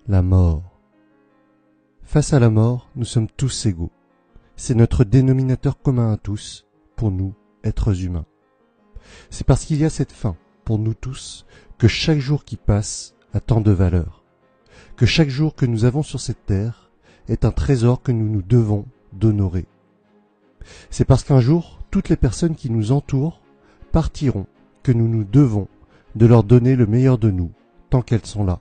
la mort. Face à la mort, nous sommes tous égaux. C'est notre dénominateur commun à tous, pour nous, êtres humains. C'est parce qu'il y a cette fin, pour nous tous, que chaque jour qui passe a tant de valeur. Que chaque jour que nous avons sur cette terre est un trésor que nous nous devons d'honorer. C'est parce qu'un jour, toutes les personnes qui nous entourent partiront que nous nous devons de leur donner le meilleur de nous, tant qu'elles sont là.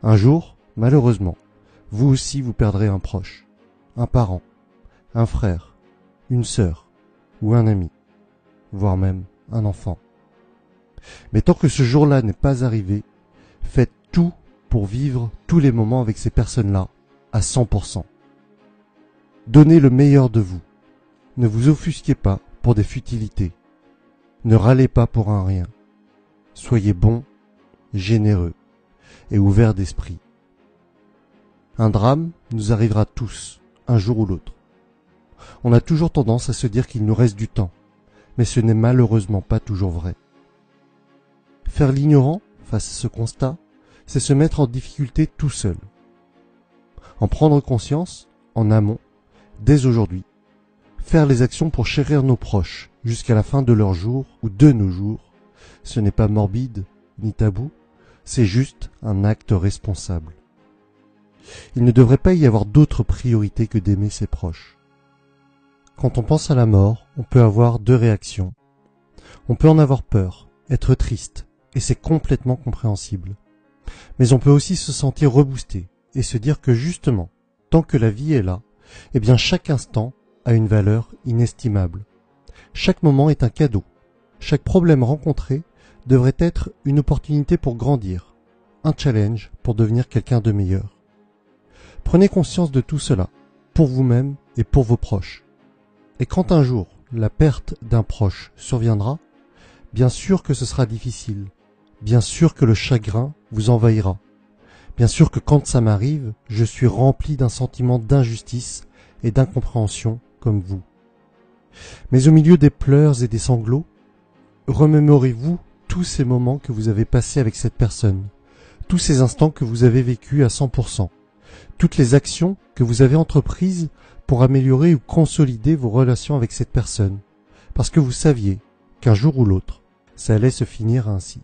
Un jour, malheureusement, vous aussi vous perdrez un proche, un parent, un frère, une sœur ou un ami, voire même un enfant. Mais tant que ce jour-là n'est pas arrivé, faites tout pour vivre tous les moments avec ces personnes-là à 100%. Donnez le meilleur de vous. Ne vous offusquez pas pour des futilités. Ne râlez pas pour un rien. Soyez bon, généreux et ouvert d'esprit. Un drame nous arrivera tous, un jour ou l'autre. On a toujours tendance à se dire qu'il nous reste du temps, mais ce n'est malheureusement pas toujours vrai. Faire l'ignorant face à ce constat, c'est se mettre en difficulté tout seul. En prendre conscience, en amont, dès aujourd'hui, faire les actions pour chérir nos proches jusqu'à la fin de leur jour ou de nos jours, ce n'est pas morbide ni tabou, c'est juste un acte responsable. Il ne devrait pas y avoir d'autre priorité que d'aimer ses proches. Quand on pense à la mort, on peut avoir deux réactions. On peut en avoir peur, être triste, et c'est complètement compréhensible. Mais on peut aussi se sentir reboosté et se dire que justement, tant que la vie est là, eh bien chaque instant a une valeur inestimable. Chaque moment est un cadeau. Chaque problème rencontré devrait être une opportunité pour grandir, un challenge pour devenir quelqu'un de meilleur. Prenez conscience de tout cela, pour vous-même et pour vos proches. Et quand un jour la perte d'un proche surviendra, bien sûr que ce sera difficile, bien sûr que le chagrin vous envahira, bien sûr que quand ça m'arrive, je suis rempli d'un sentiment d'injustice et d'incompréhension comme vous. Mais au milieu des pleurs et des sanglots, remémorez-vous tous ces moments que vous avez passés avec cette personne, tous ces instants que vous avez vécus à 100%, toutes les actions que vous avez entreprises pour améliorer ou consolider vos relations avec cette personne, parce que vous saviez qu'un jour ou l'autre, ça allait se finir ainsi.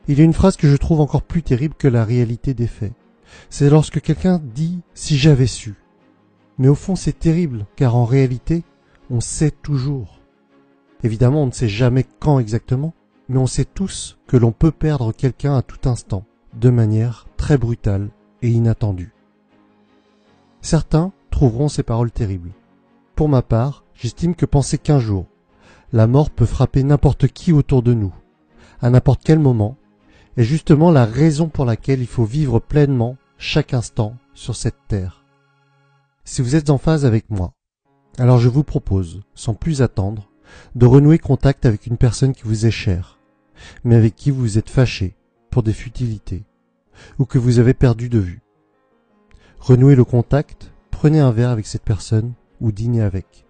Il y a une phrase que je trouve encore plus terrible que la réalité des faits. C'est lorsque quelqu'un dit « si j'avais su ». Mais au fond c'est terrible, car en réalité, on sait toujours. Évidemment, on ne sait jamais quand exactement, mais on sait tous que l'on peut perdre quelqu'un à tout instant, de manière très brutale et inattendue. Certains trouveront ces paroles terribles. Pour ma part, j'estime que penser qu'un jour, la mort peut frapper n'importe qui autour de nous, à n'importe quel moment, est justement la raison pour laquelle il faut vivre pleinement chaque instant sur cette terre. Si vous êtes en phase avec moi, alors je vous propose, sans plus attendre, de renouer contact avec une personne qui vous est chère, mais avec qui vous êtes fâché pour des futilités, ou que vous avez perdu de vue. Renouez le contact, prenez un verre avec cette personne ou dînez avec.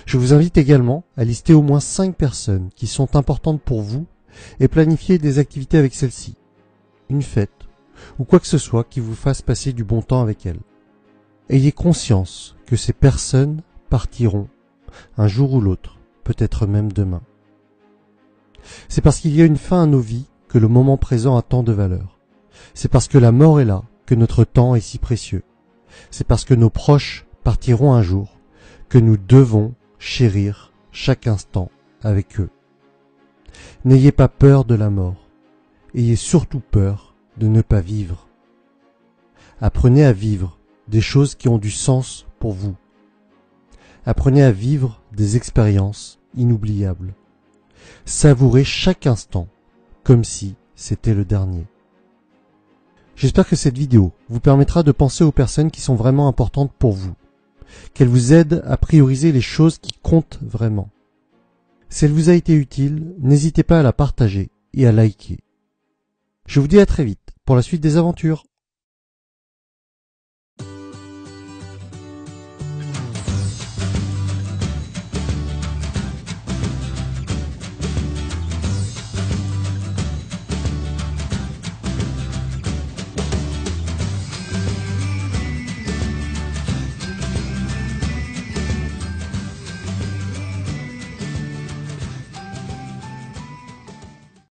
Je vous invite également à lister au moins 5 personnes qui sont importantes pour vous et planifier des activités avec celles-ci, une fête ou quoi que ce soit qui vous fasse passer du bon temps avec elles. Ayez conscience que ces personnes partiront un jour ou l'autre, peut-être même demain. C'est parce qu'il y a une fin à nos vies que le moment présent a tant de valeur. C'est parce que la mort est là que notre temps est si précieux. C'est parce que nos proches partiront un jour que nous devons chérir chaque instant avec eux. N'ayez pas peur de la mort. Ayez surtout peur de ne pas vivre. Apprenez à vivre des choses qui ont du sens pour vous. Apprenez à vivre des expériences inoubliables. Savourez chaque instant comme si c'était le dernier. J'espère que cette vidéo vous permettra de penser aux personnes qui sont vraiment importantes pour vous, qu'elles vous aident à prioriser les choses qui comptent vraiment. Si elle vous a été utile, n'hésitez pas à la partager et à liker. Je vous dis à très vite pour la suite des aventures.